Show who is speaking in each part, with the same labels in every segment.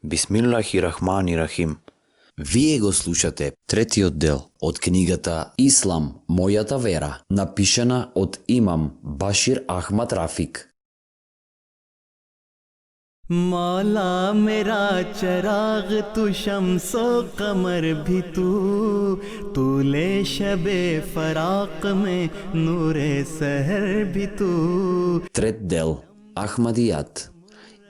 Speaker 1: Бисмиллахи-рахмани-рахим. Вие го слушате третиот дел од книгата Ислам, мојата вера, напишана од имам Башир Ахмад Рафик.
Speaker 2: मौला मेरा चराग तू शम्सो कमर भी तू ले शबे फराक में नूरे सहर भी तू.
Speaker 1: Трет дел, Ахмадијат.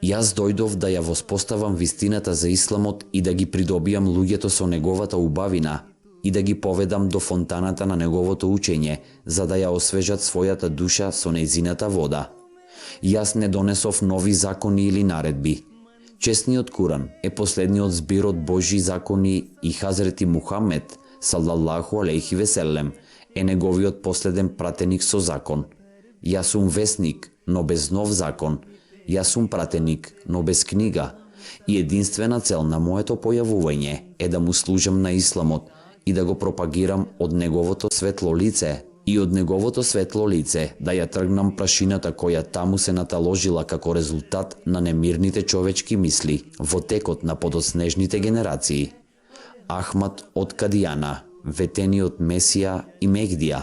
Speaker 1: Јас дојдов да ја воспоставам вистината за исламот и да ги придобијам луѓето со неговата убавина и да ги поведам до фонтаната на неговото учење, за да ја освежат својата душа со нејзината вода. Јас не донесов нови закони или наредби. Чесниот Куран е последниот збир од Божји закони и Хазрети Мухамед, салаллаху алейхи веселем, е неговиот последен пратеник со закон. Јас сум весник, но без нов закон. Јас сум пратеник, но без книга. И единствена цел на моето појавување е да му служам на исламот и да го пропагирам од неговото светло лице, и од неговото светло лице да ја тргнам прашината која таму се наталожила како резултат на немирните човечки мисли во текот на подоснежните генерации. Ахмад од Кадијана, ветениот Месија и Мехдија.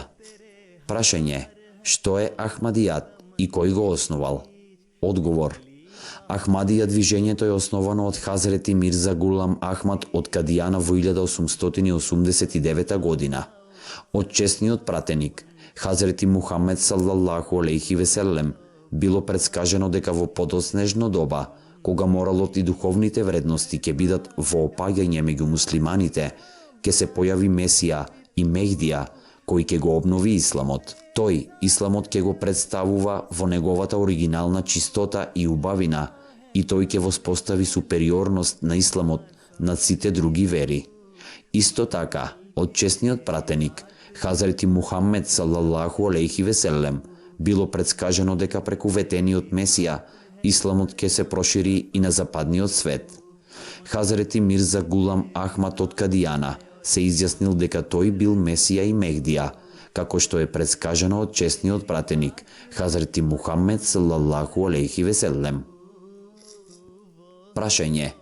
Speaker 1: Прашање: што е Ахмадијат и кој го основал? Одговор: Ахмадија движењето е основано од Хазрети Мирза Гулам Ахмад од Кадијана во 1889 година. Од чесниот пратеник, Хазрети Мухамед салаллаху алейхи веселем, било предскажено дека во подоснежно доба, кога моралот и духовните вредности ќе бидат во опаѓање меѓу муслиманите, ќе се појави Месија и Мехдија, кој ќе го обнови исламот. Тој, исламот ќе го представува во неговата оригинална чистота и убавина, и тој ќе воспостави супериорност на исламот над сите други вери. Исто така, од чесниот пратеник, Хазрети Мухамед салаллаху алейхи веселем, било предскажено дека преку ветениот Месија, исламот ќе се прошири и на западниот свет. Хазрети Мирза Гулам Ахмад од Кадијана се изјаснил дека тој бил Месија и Мехдија, како што е предскажано од чесниот пратеник, Хазрети Мухамед салаллаху алейхи веселем. Прашање: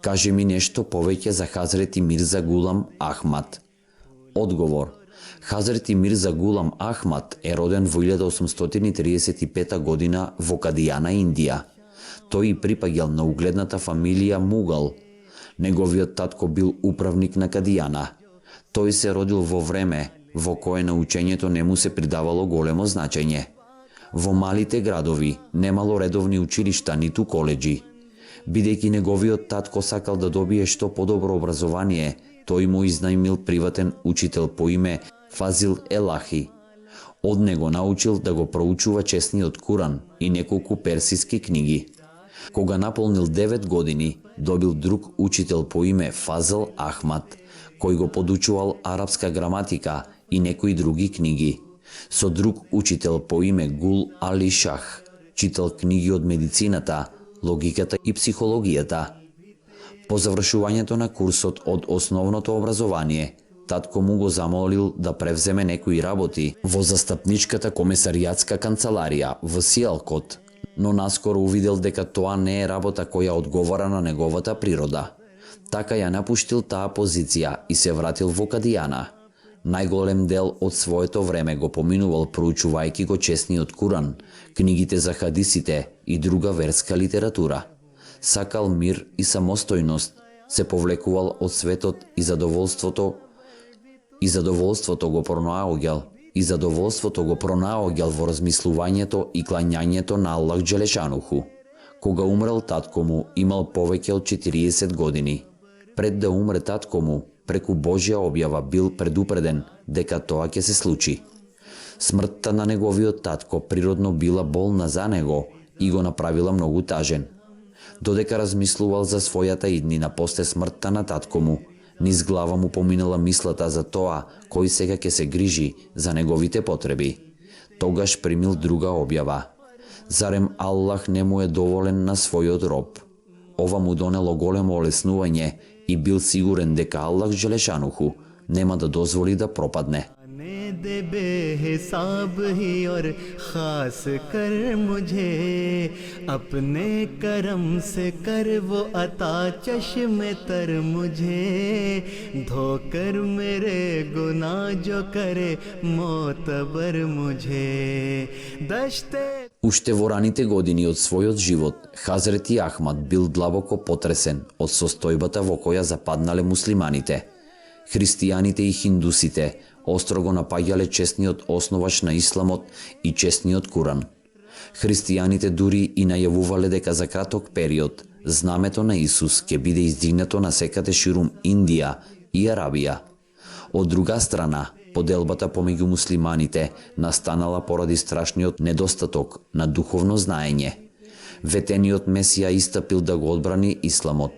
Speaker 1: кажи ми нешто повеќе за Хазрети Мирза Гулам Ахмад. Одговор: Хазрети Мирза Гулам Ахмад е роден во 1835 година во Кадијана, Индија. Тој и припаѓал на угледната фамилија Мугал. Неговиот татко бил управник на Кадијана. Тој се родил во време во кое на учењето не му се придавало големо значење. Во малите градови немало редовни училишта ниту коледжи. Бидејќи неговиот татко сакал да добие што подобро образование, тој му изнајмил приватен учител по име Фазил Елахи. Од него научил да го проучува чесниот Куран и неколку персиски книги. Кога наполнил 9 години, добил друг учител по име Фазил Ахмад, кој го подучувал арапска граматика и некои други книги. Со друг учител по име Гул Али Шах читал книги од медицината, логиката и психологијата. По завршувањето на курсот од основното образование, татко му го замолил да превземе некои работи во застапничката комесаријатска канцеларија во Сијалкот, но наскоро увидел дека тоа не е работа која одговара на неговата природа. Така ја напуштил таа позиција и се вратил во Кадијана. Најголем дел од своето време го поминувал проучувајќи го чесниот Куран, книгите за хадисите и друга верска литература. Сакал мир и самостојност, се повлекувал од светот и задоволството го пронаоѓал во размислувањето и клањањето на Аллах Джелешануху. Кога умрел татко му, имал повеќе од 40 години. Пред да умре татко му, преку Божја објава бил предупреден дека тоа ќе се случи. Смртта на неговиот татко природно била болна за него и го направила многу тажен. Додека размислувал за својата иднина после смртта на татко му, низ глава му поминала мислата за тоа кој сега ќе се грижи за неговите потреби. Тогаш примил друга објава. Зарем Аллах не му е доволен на својот роб? Ова му донело големо олеснување и бил сигурен дека Аллах Джелешануху нема да дозволи да пропадне.
Speaker 2: दे बेहिसाब ही और खास कर मुझे अपने करम से कर वो अता चश्मे तर मुझे धोकर मेरे गुनाह जो करे मोतबर मुझे दश्ते.
Speaker 1: Уште во раните години од својот живот, Хазрети Ахмад бил длабоко потресен од состојбата во која западнале муслиманите. Христијаните и хиндусите острого напаѓале честниот основач на исламот и честниот Куран. Христијаните дури и најавувале дека за краток период знамето на Исус ќе биде издигнато насекаде ширум Индија и Арабија. Од друга страна, поделбата помеѓу муслиманите настанала поради страшниот недостаток на духовно знаење. Ветениот Месија истапил да го одбрани исламот.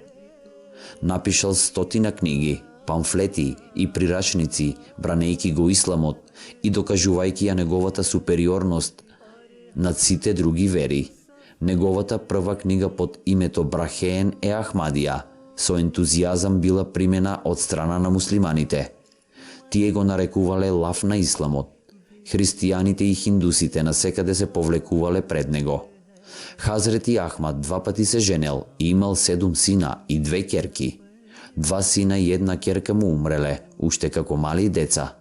Speaker 1: Напишал стотина книги, памфлети и прирачници, бранејки го исламот и докажувајќи ја неговата супериорност над сите други вери. Неговата прва книга под името Брахеен е Ахмадија, со ентузијазам била примена од страна на муслиманите. Тие го нарекувале лав на исламот. Христијаните и хиндусите насекаде се повлекувале пред него. Хазрети Ахмад 2 пати се женел и имал 7 сина и 2 ќерки. 2 сина и 1 ќерка му умреле, уште како мали деца.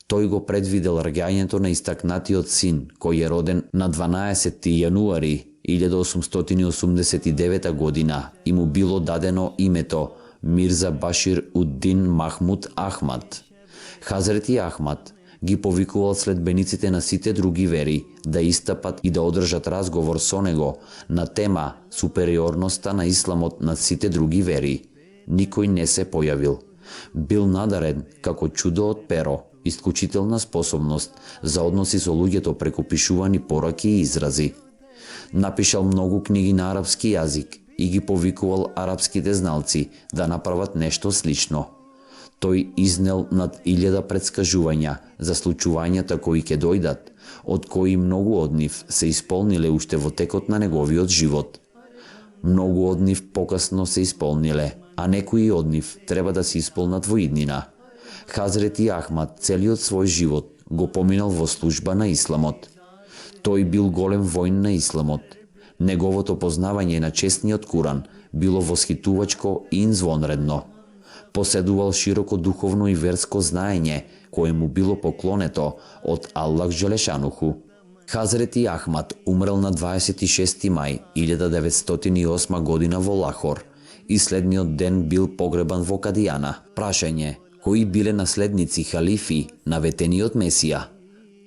Speaker 1: Тој го предвидел раѓањето на истакнатиот син, кој е роден на 12 јануари 1889 година и му било дадено името Мирза Башир Уддин Махмуд Ахмад. Хазрети Ахмад ги повикувал следбениците на сите други вери да истапат и да одржат разговор со него на тема супериорноста на исламот над сите други вери. Никој не се појавил. Бил надарен како чудо од перо, исклучителна способност за односи со луѓето преку пишувани пораки и изрази. Напишал многу книги на арапски јазик и ги повикувал арапските зналци да направат нешто слично. Тој изнел над 1000 предскажувања за случувањата кои ќе дојдат, од кои многу од нив се исполниле уште во текот на неговиот живот. Многу од нив покасно се исполниле, а некои од нив треба да се исполнат во иднина. Хазрети Ахмад целиот свој живот го поминал во служба на исламот. Тој бил голем воин на исламот. Неговото познавање на честниот Куран било восхитувачко и инзвонредно. Поседувал широко духовно и верско знаење, кое му било поклонето од Аллах Желешануху. Хазрети Ахмад умрел на 26 мај 1908 година во Лахор и следниот ден бил погребан во Кадијана. Прашање: кои биле наследници халифи на ветениот Месија?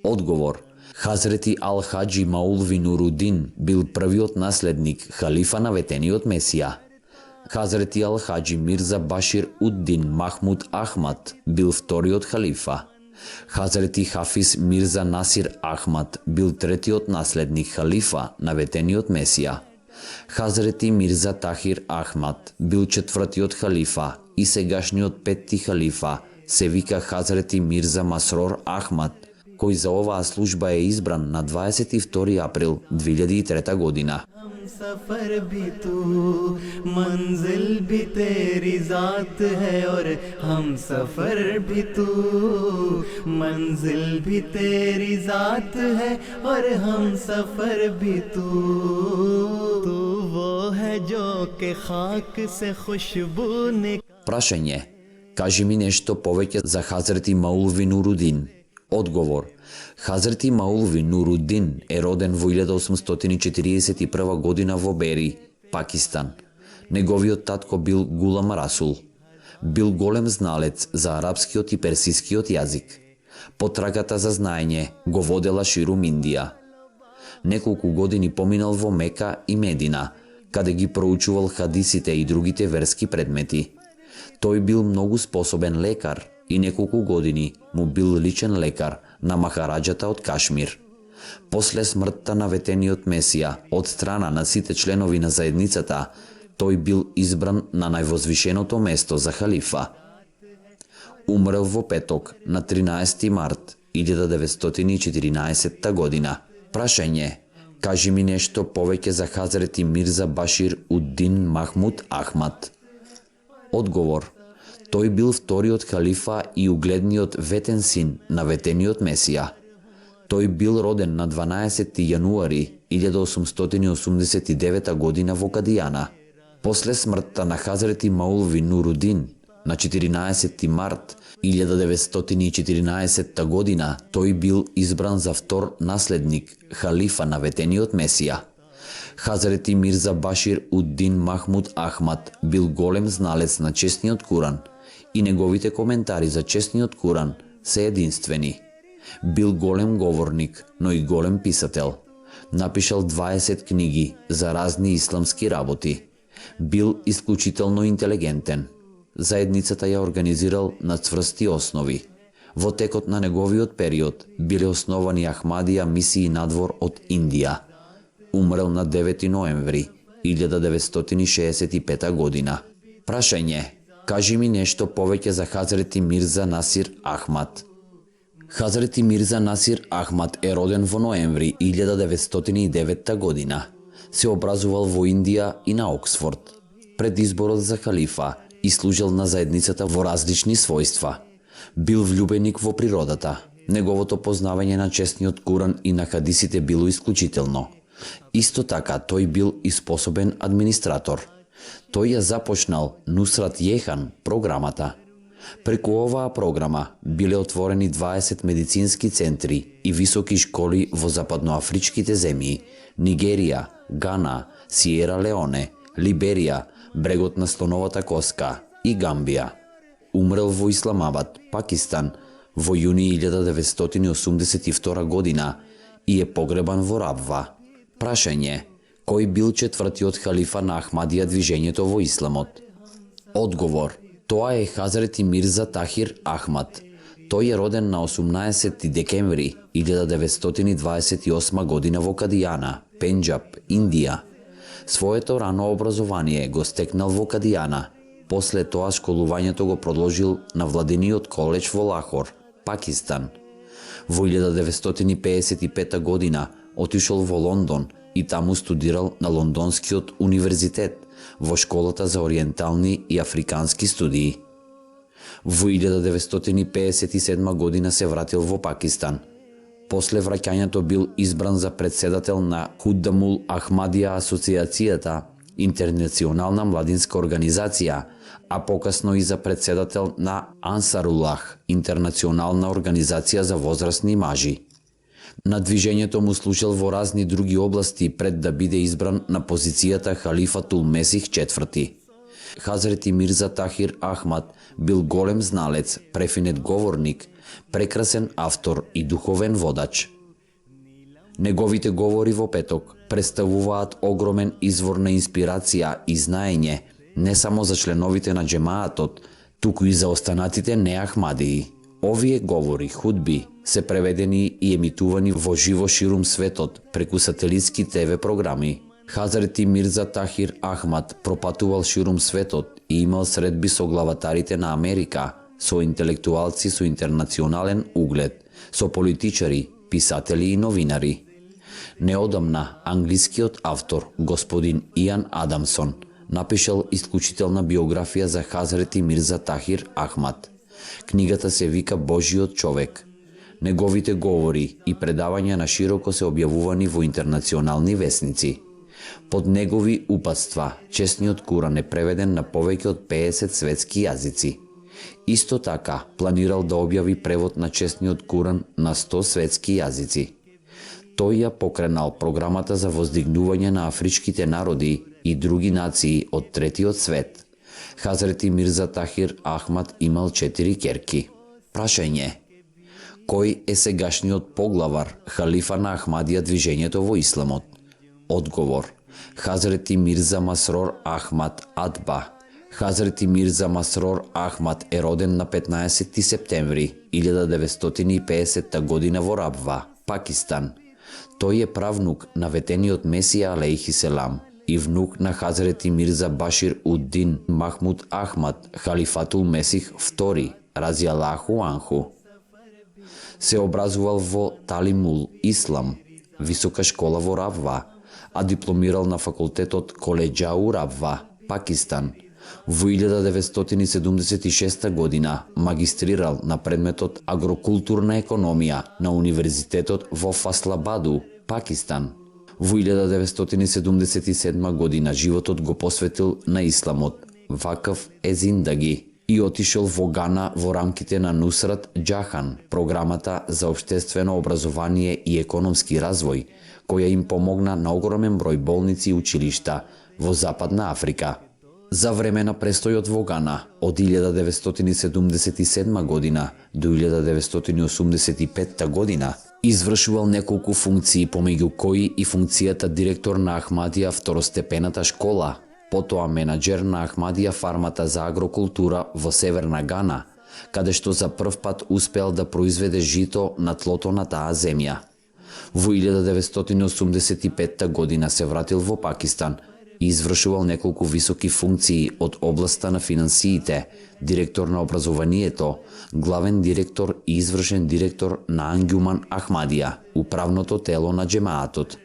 Speaker 1: Одговор: Хазрети Ал-Хаджи Маулви Нурудин бил првиот наследник халифа на ветениот Месија. Хазрети Ал-Хаджи Мирза Башир Уддин Махмуд Ахмад бил вториот халифа. Хазрети Хафиз Мирза Насир Ахмад бил третиот наследник халифа на ветениот Месија. Хазрети Мирза Тахир Ахмад бил четвртиот халифа и сегашниот петти халифа се вика Хазрети Мирза Масрор Ахмад, кој за оваа служба е избран на 22 април 2003 година.
Speaker 2: सफर भी तू मंजिल भी तेरी जात है और हम सफर भी तू मंजिल भी तेरी जात है और हम सफर भी तू वो है जो के खाक से खुशबू ने.
Speaker 1: Прашање: кажи ми нешто повеќе за Хазрети Маулви Нурудин. Одговор: Хазрети Маулви Нурудин е роден во 1841 година во Бери, Пакистан. Неговиот татко бил Гулам Расул. Бил голем зналец за арапскиот и персискиот јазик. Потрагата за знаење го водела ширум Индија. Неколку години поминал во Мека и Медина, каде ги проучувал хадисите и другите верски предмети. Тој бил многу способен лекар и неколку години му бил личен лекар на Махараджата од Кашмир. После смртта на ветениот Месија од страна на сите членови на заедницата, тој бил избран на највозвишеното место за халифа. Умрел во петок на 13 март 1914 година. Прашање: кажи ми нешто повеќе за Хазрети Мирза Башир Уддин Махмуд Ахмад. Одговор: Тој бил вториот халифа и угледниот ветен син на ветениот Месија. Тој бил роден на 12 јануари 1889 година во Кадијана. После смртта на Хазрети Маулви Нурудин на 14 март 1914 година, тој бил избран за втор наследник, халифа на ветениот Месија. Хазрети Мирза Башир Уддин Махмуд Ахмад бил голем зналец на честниот Куран и неговите коментари за честниот Куран се единствени. Бил голем говорник, но и голем писател. Напишал 20 книги за разни исламски работи. Бил исклучително интелигентен. Заедницата ја организирал на цврсти основи. Во текот на неговиот период биле основани Ахмадија мисии надвор од Индија. Умрел на 9 ноември 1965 година. Прашање: кажи ми нешто повеќе за Хазрети Мирза Насир Ахмад. Хазрети Мирза Насир Ахмад е роден во ноември 1909 година. Се образувал во Индија и на Оксфорд. Пред изборот за халифа и служил на заедницата во различни својства. Бил влюбеник во природата. Неговото познавање на честниот Куран и на хадисите било исклучително. Исто така тој бил и способен администратор. Тој ја започнал Нусрат Јехан програмата. Преку оваа програма биле отворени 20 медицински центри и високи школи во западноафричките земји: Нигерија, Гана, Сиера Леоне, Либерија, брегот на слоновата коска и Гамбија. Умрел во Исламабад, Пакистан, во јуни 1982 година и е погребан во Рабва. Прашање: кој бил четвртиот халифа на Ахмадија движењето во исламот? Одговор: тоа е Хазрети Мирза Тахир Ахмад. Тој е роден на 18 декември 1928 година во Кадијана, Пенџаб, Индија. Своето рано образование го стекнал во Кадијана. После тоа школувањето го продолжил на владиниот коледж во Лахор, Пакистан. Во 1955 година отишол во Лондон и таму студирал на Лондонскиот универзитет во школата за ориентални и африкански студии. Во 1957 година се вратил во Пакистан. После враќањето бил избран за председател на Худдамул Ахмадија асоциацијата, интернационална младинска организација, а покасно и за председател на Ансаруллах, интернационална организација за возрастни мажи. На движењето му служил во разни други области пред да биде избран на позицијата Халифатул Месих IV. Хазрети Мирза Тахир Ахмад бил голем зналец, префинет говорник, прекрасен автор и духовен водач. Неговите говори во петок представуваат огромен извор на инспирација и знаење не само за членовите на джемаатот, туку и за останатите неахмадии. Овие говори, худби, се преведени и емитувани во живо ширум светот преку сателитски ТВ програми. Хазрети Мирза Тахир Ахмад пропатувал ширум светот и имал средби со главатарите на Америка, со интелектуалци со интернационален углед, со политичари, писатели и новинари. Неодамна англискиот автор, господин Иан Адамсон, напишал исклучителна биографија за Хазрети Мирза Тахир Ахмад. Книгата се вика Божиот човек. Неговите говори и предавања на широко се објавувани во интернационални весници. Под негови упатства, честниот Куран е преведен на повеќе од 50 светски јазици. Исто така, планирал да објави превод на честниот Куран на 100 светски јазици. Тој ја покренал програмата за воздигнување на афричките народи и други нации од третиот свет. Хазрети Мирза Тахир Ахмад имал 4 ќерки. Прашање: кој е сегашниот поглавар, халифа на Ахмадија движењето во исламот? Одговор: Хазрети Мирза Масрор Ахмад Адба. Хазрети Мирза Масрор Ахмад е роден на 15 септември 1950 година во Рабва, Пакистан. Тој е правнук на ветениот Месија алейхи селам и внук на Хазрети Мирза Башир Уддин Махмуд Ахмад Халифатул Месих II, разијаллаху анху. Се образувал во Талимул Ислам, висока школа во Рабва, а дипломирал на факултетот Колеџау Рабва, Пакистан. Во 1976 година магистрирал на предметот агрокултурна економија на Универзитетот во Фаслабаду, Пакистан. Во 1977 година животот го посветил на исламот, Вакф Зиндаги, и отишол во Гана во рамките на Нусрат Џахан, програмата за општествено образование и економски развој, која им помогна на огромен број болници и училишта во Западна Африка. За време на престојот во Гана, од 1977 година до 1985 година, извршувал неколку функции, помеѓу кои и функцијата директор на Ахмадија второстепената школа, потоа менаџер на Ахмадија фармата за агрокултура во Северна Гана, каде што за прв пат успеал да произведе жито на тлото на таа земја. Во 1985 година се вратил во Пакистан и извршувал неколку високи функции од областа на финансиите, директор на образованието, главен директор и извршен директор на Ангјуман Ахмадија, управното тело на џемаатот.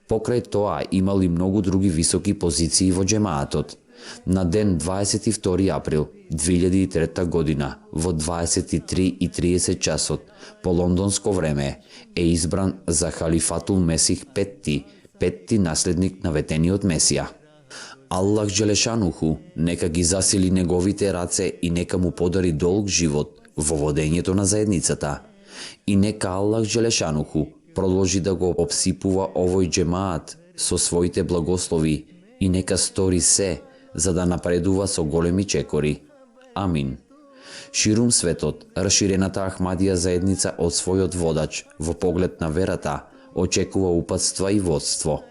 Speaker 1: Покрај тоа имал и многу други високи позиции во џемаатот. На ден 22 април 2003 година во 23:30 часот по лондонско време е избран за Халифатул Месих петти наследник на ветениот Месија. Аллах Джелешануху нека ги засили неговите раце и нека му подари долг живот во водењето на заедницата. И нека Аллах Джелешануху продолжи да го обсипува овој џемаат со своите благослови и нека стори се за да напредува со големи чекори. Амин. Ширум светот, раширената Ахмадија заедница од својот водач во поглед на верата очекува упатства и водство.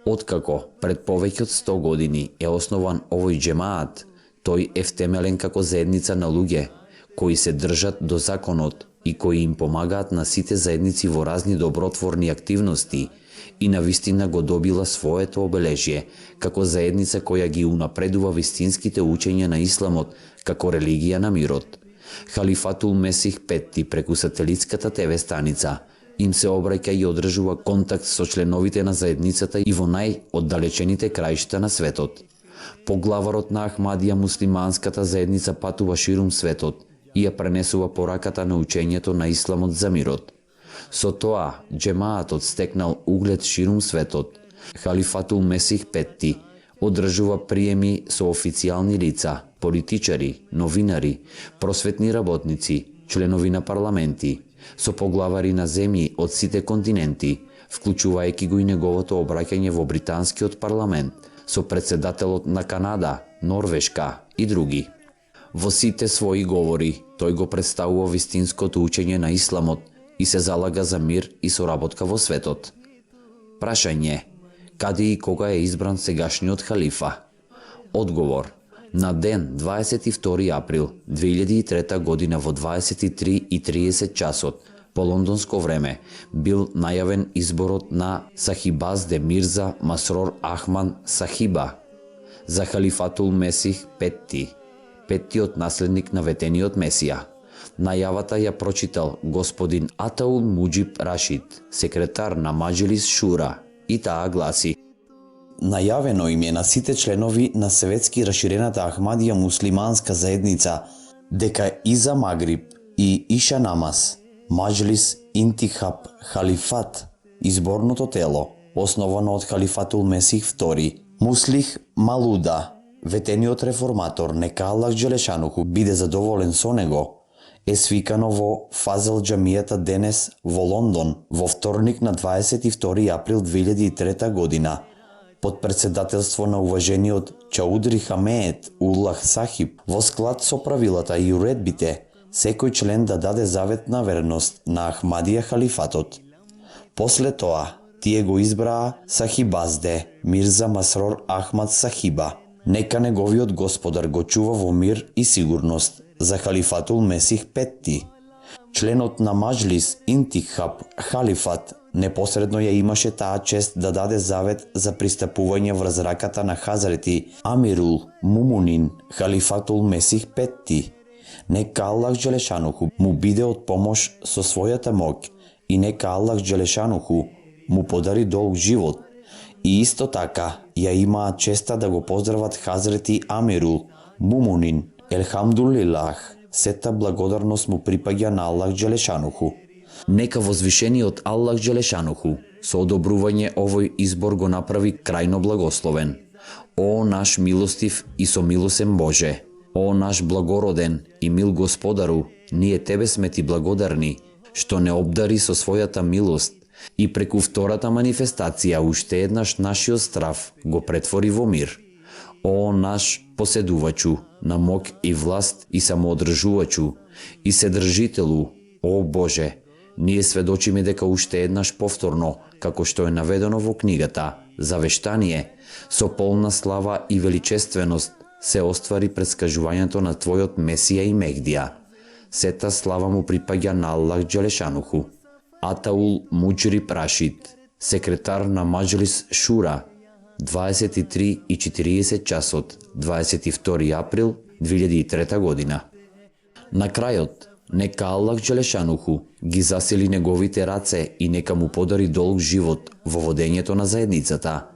Speaker 1: Откако пред повеќе од 100 години е основан овој џемаат, тој е втемелен како заедница на луѓе кои се држат до законот и кои им помагаат на сите заедници во разни добротворни активности и навистина го добила своето обележје како заедница која ги унапредува вистинските учења на исламот како религија на мирот. Халифатул Месих петти преку сателитската ТВ станица им се обраќа и одржува контакт со членовите на заедницата и во најоддалечените краишта на светот. Поглаварот на Ахмадија муслиманската заедница патува ширум светот и ја пренесува пораката на учењето на исламот за мирот. Со тоа, џемаатот стекнал углед ширум светот. Халифатул Месих петти одржува приеми со официјални лица, политичари, новинари, просветни работници, членови на парламенти, со поглавари на земји од сите континенти, вклучувајќи го и неговото обраќање во британскиот парламент, со председателот на Канада, Норвешка и други. Во сите своји говори, тој го представува вистинското учење на исламот и се залага за мир и соработка во светот. Прашање: каде и кога е избран сегашниот халифа? Одговор: на ден 22 април 2003 година во 23:30 часот по лондонско време бил најавен изборот на Сахибазде Мирза Масрор Ахман Сахиба за Халифатул Месих петти, петтиот наследник на ветениот Месија. Најавата ја прочитал господин Атаул Муџиб Рашид, секретар на Маџлис Шура, и таа гласи: најавено им е на сите членови на Светски раширената Ахмадија муслиманска заедница дека и за Магриб и Иша намаз, Маџлис Интихаб Халифат, изборното тело, основано од Халифатул Месих II, Муслих Малуда, ветениот реформатор, нека Аллах Џелешануху биде задоволен со него, е свикано во Фазел џамијата денес во Лондон во вторник на 22 април 2003 година под председателство на уважениот Чаудри Хамеет Уллах Сахиб, во склад со правилата и уредбите, секој член да даде завет на верност на Ахмадија халифатот. После тоа, тие го избраа Сахибазде Мирза Масрор Ахмад Сахиба. Нека неговиот господар го чува во мир и сигурност за Халифатул Месих петти. Членот на Маџлис Интихаб Халифат непосредно ја имаше таа чест да даде завет за пристапување врз раката на Хазрети Амирул Мумунин Халифатул Месих петти. Нека Аллах Џелешануху му биде од помош со својата моќ и нека Аллах Џелешануху му подари долг живот. И исто така ја имаат честа да го поздрават Хазрети Амирул Мумунин, елхамдулилах, сета благодарност му припаѓа на Аллах Джелешануху. Нека возвишениот Аллах Джелешануху со одобрување овој избор го направи крајно благословен. О наш милостив и somilosен Боже, о наш благороден и мил Господару, ние Тебе сме Ти благодарни, што не обдари со својата милост и преку втората манифестација уште еднаш нашиот страв го претвори во мир. О наш поседувачу на моќ и власт и самоодржувачу и седржителу, о Боже, ние сведочиме дека уште еднаш повторно, како што е наведено во книгата, завештание, со полна слава и величественост се оствари предскажувањето на Твојот Месија и Мехдија. Сета слава му припаѓа на Аллах Джелешануху. Атаул Муџриб Рашид, секретар на Маџлис Шура, 23:40 часот, 22 април 2003 година. На крајот, нека Аллах Джелешануху ги засили неговите раце и нека му подари долг живот во водењето на заедницата.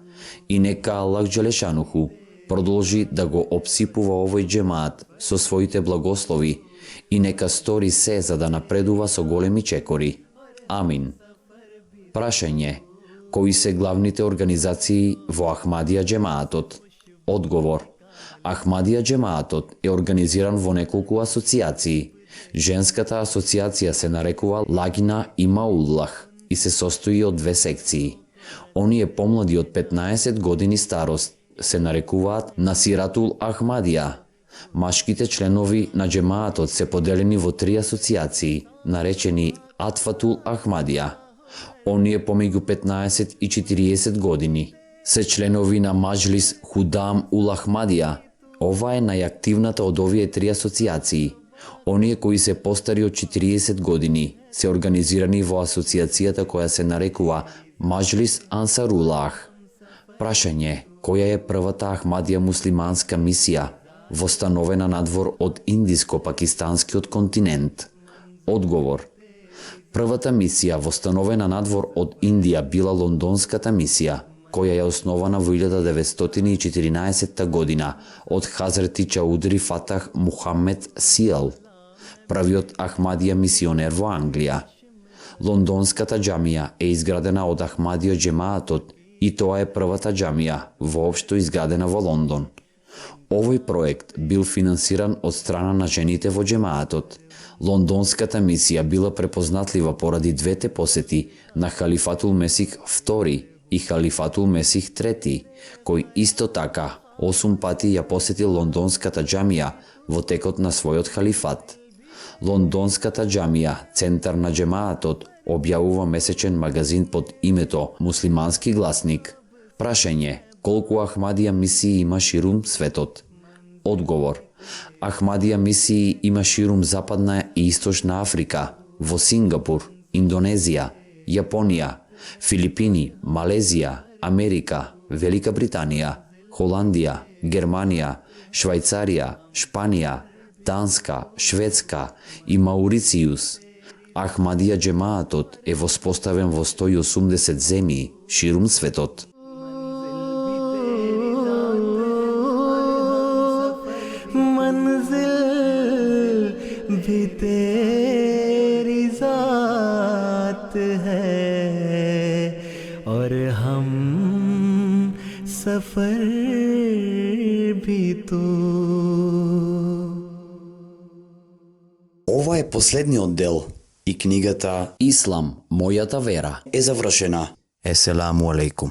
Speaker 1: И нека Аллах Джелешануху продолжи да го обсипува овој џемаат со своите благослови и нека стори се за да напредува со големи чекори. Амин. Прашање: кои се главните организации во Ахмадија џемаатот? Одговор: Ахмадија џемаатот е организиран во неколку асоцијации. Женската асоцијација се нарекува Лагина и Мауллах и се состои од две секции. Оние помлади од 15 години старост се нарекуваат Насиратул Ахмадија. Машките членови на џемаатот се поделени во три асоцијации, наречени Атфатул Ахмадија. Оние помеѓу 15 и 40 години се членови на Маџлис Худам ул Ахмадија. Ова е најактивната од овие три асоцијации. Оние кои се постари од 40 години се организирани во асоцијацијата која се нарекува Маџлис Ансарулах. Прашање: која е првата Ахмадија муслиманска мисија востановена надвор од индиско-пакистанскиот континент? Одговор: првата мисија востановена надвор од Индија била лондонската мисија, која е основана во 1914 година од Хазрети Чаудри Фатах Мухамед Сиел, првиот Ахмадија мисионер во Англија. Лондонската џамија е изградена од Ахмадиот џемаатот и тоа е првата џамија воопшто изградена во Лондон. Овој проект бил финансиран од страна на жените во џемаатот. Лондонската мисија била препознатлива поради двете посети на Халифатул Месих II и Халифатул Месих III, кој исто така 8 пати ја посети лондонската џамија во текот на својот халифат. Лондонската џамија, центар на џемаатот, објавува месечен магазин под името Муслимански гласник. Прашање: колку Ахмадија мисии има ширум светот? Одговор: Ахмадија мисии има ширум Западна и Источна Африка, во Сингапур, Индонезија, Јапонија, Филипини, Малезија, Америка, Велика Британија, Холандија, Германија, Швајцарија, Шпанија, Данска, Шведска и Маурицијус. Ахмадија џемаатот е воспоставен во 180 земји ширум светот.
Speaker 2: मंजिल भी तेरी ज़ात है और हम सफर भी तू.
Speaker 3: Ова е последниот дел и книгата
Speaker 1: Ислам, мојата вера
Speaker 3: е завршена.
Speaker 1: Еселаму алейкум.